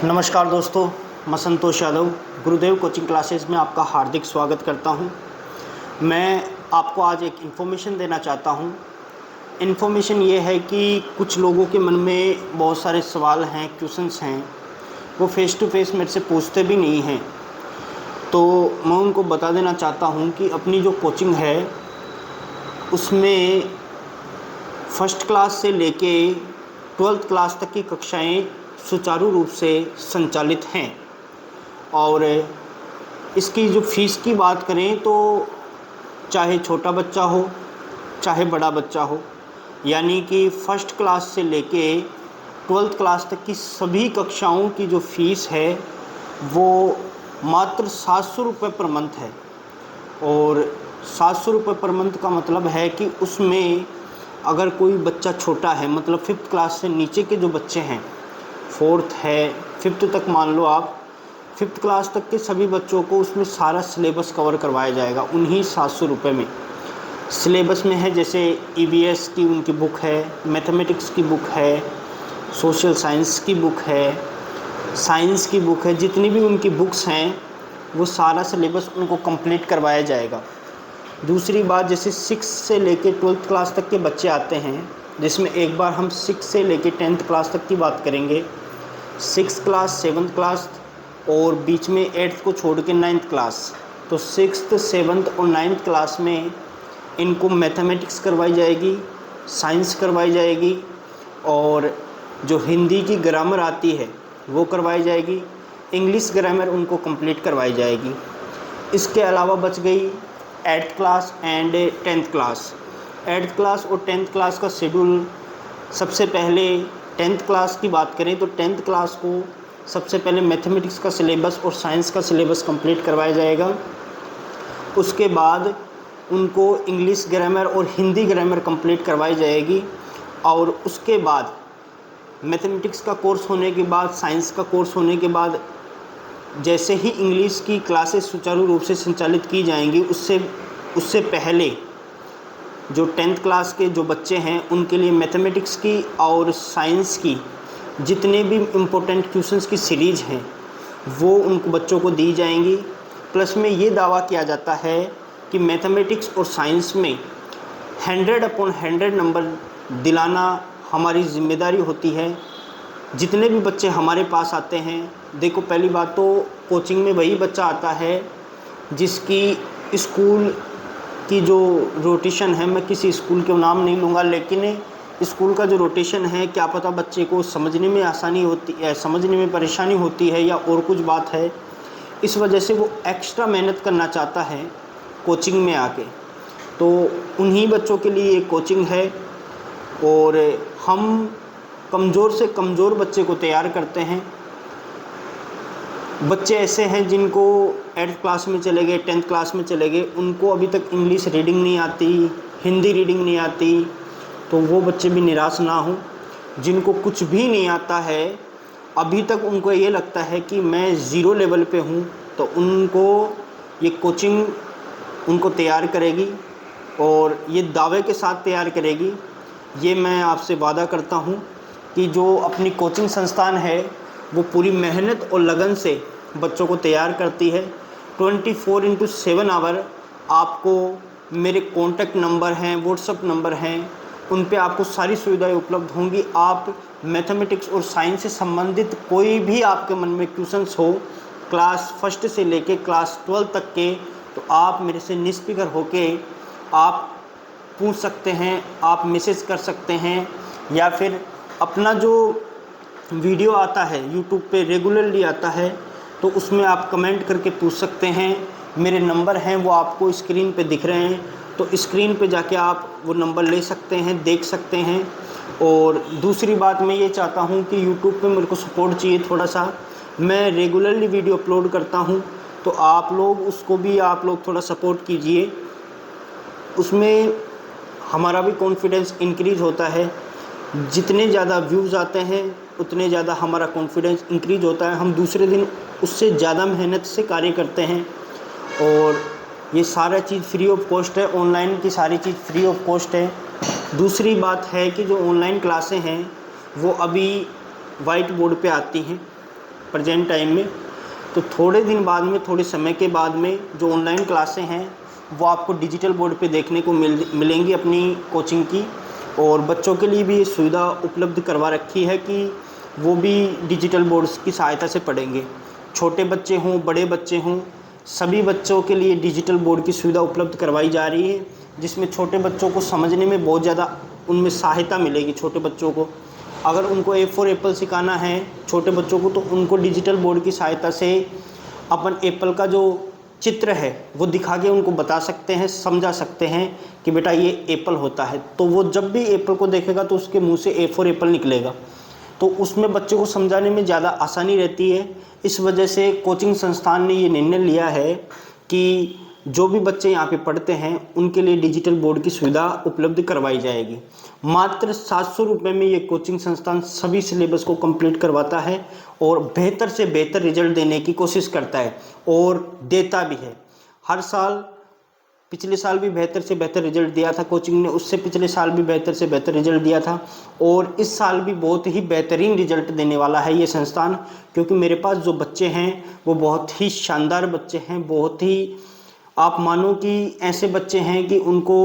नमस्कार दोस्तों, मैं संतोष यादव गुरुदेव कोचिंग क्लासेस में आपका हार्दिक स्वागत करता हूं। मैं आपको आज एक इन्फॉर्मेशन देना चाहता हूं। इन्फॉर्मेशन ये है कि कुछ लोगों के मन में बहुत सारे सवाल हैं, क्वेश्चंस हैं, वो फ़ेस टू फेस मेरे से पूछते भी नहीं हैं। तो मैं उनको बता देना चाहता हूं कि अपनी जो कोचिंग है उसमें फर्स्ट क्लास से लेके 12th क्लास तक की कक्षाएं सुचारू रूप से संचालित हैं। और इसकी जो फ़ीस की बात करें तो चाहे छोटा बच्चा हो चाहे बड़ा बच्चा हो, यानी कि फर्स्ट क्लास से लेके 12th क्लास तक की सभी कक्षाओं की जो फ़ीस है वो मात्र 700 रुपये पर मंथ है। और 700 रुपये पर मंथ का मतलब है कि उसमें अगर कोई बच्चा छोटा है, मतलब 5th क्लास से नीचे के जो बच्चे हैं, 4th है, 5th तक मान लो आप, 5th क्लास तक के सभी बच्चों को उसमें सारा सिलेबस कवर करवाया जाएगा उन्हीं 700 रुपये में। सिलेबस में है जैसे EVS की उनकी बुक है, मैथमेटिक्स की बुक है, सोशल साइंस की बुक है, साइंस की बुक है, जितनी भी उनकी बुक्स हैं वो सारा सिलेबस उनको कंप्लीट करवाया जाएगा। दूसरी बात, जैसे 6 से लेके 12th क्लास तक के बच्चे आते हैं, जिसमें एक बार हम 6 से लेके 10th क्लास तक की बात करेंगे। 6th क्लास, 7th क्लास और बीच में 8th को छोड़ के 9th क्लास। तो 6th, 7th और 9th क्लास में इनको मैथमेटिक्स करवाई जाएगी, साइंस करवाई जाएगी, और जो हिंदी की ग्रामर आती है वो करवाई जाएगी, इंग्लिश ग्रामर उनको कंप्लीट करवाई जाएगी। इसके अलावा बच गई 8th class and 10th class. 8th class और 10th क्लास का शेड्यूल, सबसे पहले 10th क्लास की बात करें तो 10th क्लास को सबसे पहले मैथमेटिक्स का सिलेबस और साइंस का सिलेबस कंप्लीट करवाया जाएगा। उसके बाद उनको इंग्लिश ग्रामर और हिंदी ग्रामर कंप्लीट करवाई जाएगी। और उसके बाद मैथमेटिक्स का कोर्स होने के बाद, साइंस का कोर्स होने के बाद, जैसे ही इंग्लिश की क्लासेस सुचारू रूप से संचालित की जाएंगी, उससे पहले जो 10th क्लास के जो बच्चे हैं उनके लिए मैथमेटिक्स की और साइंस की जितने भी इम्पोर्टेंट क्वेश्चंस की सीरीज़ हैं वो उनको बच्चों को दी जाएंगी। प्लस में ये दावा किया जाता है कि मैथमेटिक्स और साइंस में 100/100 नंबर दिलाना हमारी ज़िम्मेदारी होती है। जितने भी बच्चे हमारे पास आते हैं, देखो पहली बात तो कोचिंग में वही बच्चा आता है जिसकी स्कूल की जो रोटेशन है, मैं किसी स्कूल के नाम नहीं लूँगा, लेकिन स्कूल का जो रोटेशन है, क्या पता बच्चे को समझने में आसानी होती है, समझने में परेशानी होती है या और कुछ बात है, इस वजह से वो एक्स्ट्रा मेहनत करना चाहता है कोचिंग में आके। तो उन्हीं बच्चों के लिए ये कोचिंग है। और हम कमज़ोर से कमज़ोर बच्चे को तैयार करते हैं। बच्चे ऐसे हैं जिनको 8th क्लास में चले गए, 10th क्लास में चले गए, उनको अभी तक इंग्लिश रीडिंग नहीं आती, हिंदी रीडिंग नहीं आती, तो वो बच्चे भी निराश ना हों। जिनको कुछ भी नहीं आता है, अभी तक उनको ये लगता है कि मैं ज़ीरो लेवल पे हूँ, तो उनको ये कोचिंग उनको तैयार करेगी और ये दावे के साथ तैयार करेगी। ये मैं आपसे वादा करता हूँ कि जो अपनी कोचिंग संस्थान है वो पूरी मेहनत और लगन से बच्चों को तैयार करती है। 24/7 आवर आपको मेरे कॉन्टैक्ट नंबर हैं, व्हाट्सअप नंबर हैं, उन पे आपको सारी सुविधाएं उपलब्ध होंगी। आप मैथमेटिक्स और साइंस से संबंधित कोई भी आपके मन में क्वेश्चंस हो, क्लास 1st से लेके क्लास 12 तक के, तो आप मेरे से निष्फिक्र होके आप पूछ सकते हैं, आप मैसेज कर सकते हैं, या फिर अपना जो वीडियो आता है यूट्यूब पे रेगुलरली आता है तो उसमें आप कमेंट करके पूछ सकते हैं। मेरे नंबर हैं वो आपको स्क्रीन पे दिख रहे हैं, तो स्क्रीन पे जाके आप वो नंबर ले सकते हैं, देख सकते हैं। और दूसरी बात मैं ये चाहता हूँ कि यूट्यूब पे मेरे को सपोर्ट चाहिए थोड़ा सा। मैं रेगुलरली वीडियो अपलोड करता हूँ, तो आप लोग उसको भी आप लोग थोड़ा सपोर्ट कीजिए। उसमें हमारा भी कॉन्फिडेंस इंक्रीज़ होता है। जितने ज़्यादा व्यूज़ आते हैं उतने ज़्यादा हमारा कॉन्फिडेंस इंक्रीज़ होता है। हम दूसरे दिन उससे ज़्यादा मेहनत से कार्य करते हैं। और ये सारा चीज़ फ्री ऑफ कॉस्ट है, ऑनलाइन की सारी चीज़ फ्री ऑफ कॉस्ट है। दूसरी बात है कि जो ऑनलाइन क्लासें हैं वो अभी वाइट बोर्ड पे आती हैं, प्रेजेंट टाइम में। तो थोड़े दिन बाद में, थोड़े समय के बाद में जो ऑनलाइन क्लासें हैं वो आपको डिजिटल बोर्ड पे देखने को मिलेंगी अपनी कोचिंग की। और बच्चों के लिए भी ये सुविधा उपलब्ध करवा रखी है कि वो भी डिजिटल बोर्ड्स की सहायता से पढ़ेंगे। छोटे बच्चे हों, बड़े बच्चे हों, सभी बच्चों के लिए डिजिटल बोर्ड की सुविधा उपलब्ध करवाई जा रही है, जिसमें छोटे बच्चों को समझने में बहुत ज़्यादा उनमें सहायता मिलेगी। छोटे बच्चों को अगर उनको ए फॉर एप्पल सिखाना है छोटे बच्चों को, तो उनको डिजिटल बोर्ड की सहायता से अपन एप्पल का जो चित्र है वो दिखा के उनको बता सकते हैं, समझा सकते हैं कि बेटा ये एप्पल होता है। तो वो जब भी एप्पल को देखेगा तो उसके मुंह से ए फॉर एप्पल निकलेगा, तो उसमें बच्चे को समझाने में ज़्यादा आसानी रहती है। इस वजह से कोचिंग संस्थान ने ये निर्णय लिया है कि जो भी बच्चे यहाँ पे पढ़ते हैं उनके लिए डिजिटल बोर्ड की सुविधा उपलब्ध करवाई जाएगी। मात्र 700 रुपये में ये कोचिंग संस्थान सभी सिलेबस को कंप्लीट करवाता है और बेहतर से बेहतर रिजल्ट देने की कोशिश करता है और देता भी है। हर साल, पिछले साल भी बेहतर से बेहतर रिजल्ट दिया था कोचिंग ने, उससे पिछले साल भी बेहतर से बेहतर रिजल्ट दिया था और इस साल भी बहुत ही बेहतरीन रिजल्ट देने वाला है ये संस्थान। क्योंकि मेरे पास जो बच्चे हैं वो बहुत ही शानदार बच्चे हैं, बहुत ही आप मानो कि ऐसे बच्चे हैं कि उनको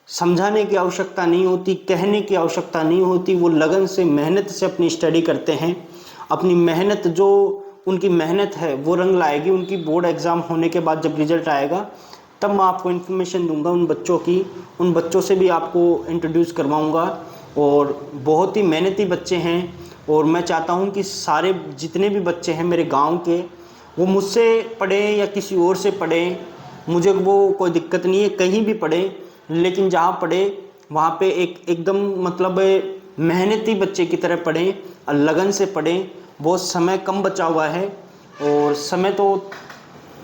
समझाने की आवश्यकता नहीं होती, कहने की आवश्यकता नहीं होती। वो लगन से, मेहनत से अपनी स्टडी करते हैं। अपनी मेहनत, जो उनकी मेहनत है वो रंग लाएगी। उनकी बोर्ड एग्ज़ाम होने के बाद जब रिज़ल्ट आएगा तब मैं आपको इन्फॉर्मेशन दूंगा उन बच्चों की, उन बच्चों से भी आपको इंट्रोड्यूस करवाऊंगा। और बहुत ही मेहनती बच्चे हैं और मैं चाहता हूं कि सारे जितने भी बच्चे हैं मेरे गांव के, वो मुझसे पढ़ें या किसी और से पढ़ें, मुझे वो कोई दिक्कत नहीं है, कहीं भी पढ़ें, लेकिन जहाँ पढ़े वहाँ पे एकदम मतलब मेहनती बच्चे की तरह पढ़ें और लगन से पढ़ें। बहुत समय कम बचा हुआ है और समय तो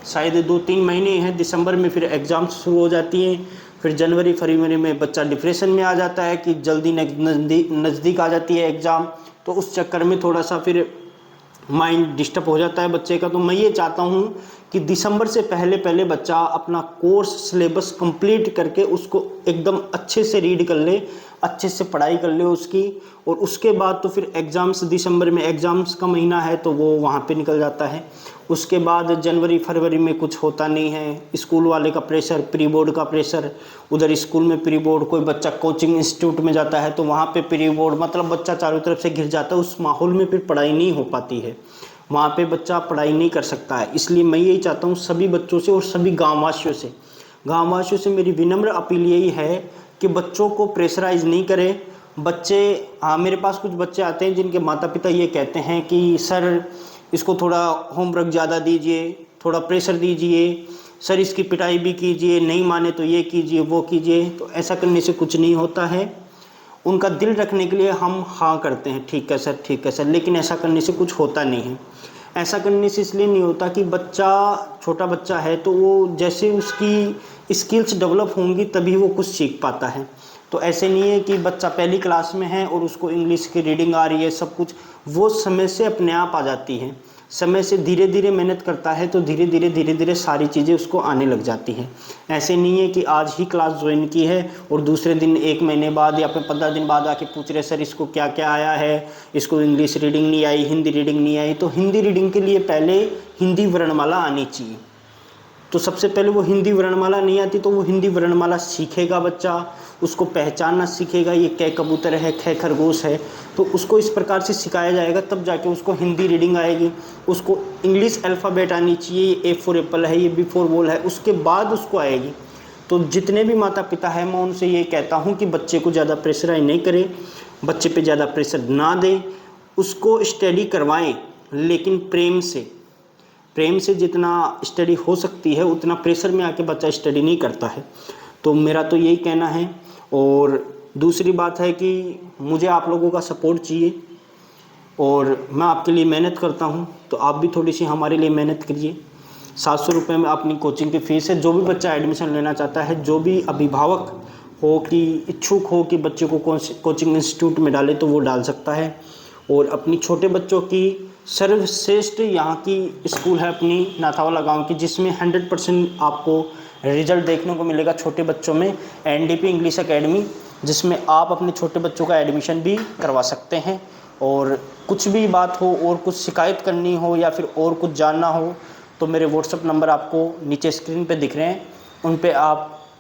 शायद 2-3 महीने हैं। दिसंबर में फिर एग्ज़ाम शुरू हो जाती हैं, फिर जनवरी फरवरी में बच्चा डिप्रेशन में आ जाता है कि जल्दी नज़दीक आ जाती है एग्ज़ाम, तो उस चक्कर में थोड़ा सा फिर माइंड डिस्टर्ब हो जाता है बच्चे का। तो मैं ये चाहता हूँ कि दिसंबर से पहले पहले बच्चा अपना कोर्स सिलेबस कंप्लीट करके उसको एकदम अच्छे से रीड कर ले, अच्छे से पढ़ाई कर ले उसकी, और उसके बाद तो फिर एग्ज़ाम्स, दिसंबर में एग्ज़ाम्स का महीना है तो वो वहाँ पे निकल जाता है। उसके बाद जनवरी फरवरी में कुछ होता नहीं है, स्कूल वाले का प्रेशर, प्री बोर्ड का प्रेशर, उधर स्कूल में प्री बोर्ड, कोई बच्चा कोचिंग इंस्टीट्यूट में जाता है तो वहाँ पे प्री बोर्ड, मतलब बच्चा चारों तरफ से घिर जाता है। उस माहौल में फिर पढ़ाई नहीं हो पाती है, वहाँ पे बच्चा पढ़ाई नहीं कर सकता है। इसलिए मैं यही चाहता हूँ सभी बच्चों से और सभी गाँववासियों से मेरी विनम्र अपील यही है कि बच्चों को प्रेशराइज़ नहीं करें। बच्चे, हाँ, मेरे पास कुछ बच्चे आते हैं जिनके माता पिता ये कहते हैं कि सर इसको थोड़ा होमवर्क ज़्यादा दीजिए, थोड़ा प्रेशर दीजिए, सर इसकी पिटाई भी कीजिए, नहीं माने तो ये कीजिए वो कीजिए। तो ऐसा करने से कुछ नहीं होता है। उनका दिल रखने के लिए हम हाँ करते हैं, ठीक है सर, ठीक है सर, लेकिन ऐसा करने से कुछ होता नहीं है। ऐसा करने से इसलिए नहीं होता कि बच्चा, छोटा बच्चा है तो वो जैसे उसकी स्किल्स डेवलप होंगी तभी वो कुछ सीख पाता है। तो ऐसे नहीं है कि बच्चा पहली क्लास में है और उसको इंग्लिश की रीडिंग आ रही है, सब कुछ वो समय से अपने आप आ जाती है। समय से धीरे धीरे मेहनत करता है तो धीरे धीरे सारी चीज़ें उसको आने लग जाती हैं। ऐसे नहीं है कि आज ही क्लास ज्वाइन की है और दूसरे दिन, 1 महीने बाद या फिर 15 दिन बाद आके पूछ रहे सर इसको क्या क्या आया है, इसको इंग्लिश रीडिंग नहीं आई, हिंदी रीडिंग नहीं आई। तो हिंदी रीडिंग के लिए पहले हिंदी वर्णमाला आनी चाहिए। तो सबसे पहले वो हिंदी वर्णमाला नहीं आती तो वो हिंदी वर्णमाला सीखेगा बच्चा, उसको पहचानना सीखेगा, ये कै कबूतर है, खे खरगोश है, तो उसको इस प्रकार से सिखाया जाएगा तब जाके उसको हिंदी रीडिंग आएगी। उसको इंग्लिश अल्फ़ाबेट आनी चाहिए, ये ए फॉर एप्पल है, ये बी फॉर बॉल है, उसके बाद उसको आएगी। तो जितने भी माता पिता हैं मैं उनसे ये कहता हूँ कि बच्चे को ज़्यादा प्रेशराइज नहीं करें, बच्चे पे ज़्यादा प्रेशर ना दें, उसको स्टडी करवाएं, लेकिन प्रेम से जितना स्टडी हो सकती है उतना प्रेशर में आके बच्चा स्टडी नहीं करता है। तो मेरा तो यही कहना है। और दूसरी बात है कि मुझे आप लोगों का सपोर्ट चाहिए और मैं आपके लिए मेहनत करता हूँ, तो आप भी थोड़ी सी हमारे लिए मेहनत करिए। 700 रुपये में अपनी कोचिंग की फ़ीस है। जो भी बच्चा एडमिशन लेना चाहता है, जो भी अभिभावक हो कि इच्छुक हो कि बच्चे को कोचिंग इंस्टीट्यूट में डाले तो वो डाल सकता है। और अपनी छोटे बच्चों की सर्वश्रेष्ठ यहाँ की स्कूल है अपनी नाथावाला गांव की, जिसमें 100% आपको रिजल्ट देखने को मिलेगा छोटे बच्चों में, एनडीपी इंग्लिश एकेडमी, जिसमें आप अपने छोटे बच्चों का एडमिशन भी करवा सकते हैं। और कुछ भी बात हो और कुछ शिकायत करनी हो या फिर और कुछ जानना हो तो मेरे व्हाट्सएप नंबर आपको नीचे स्क्रीन पे दिख रहे हैं, उन पे आप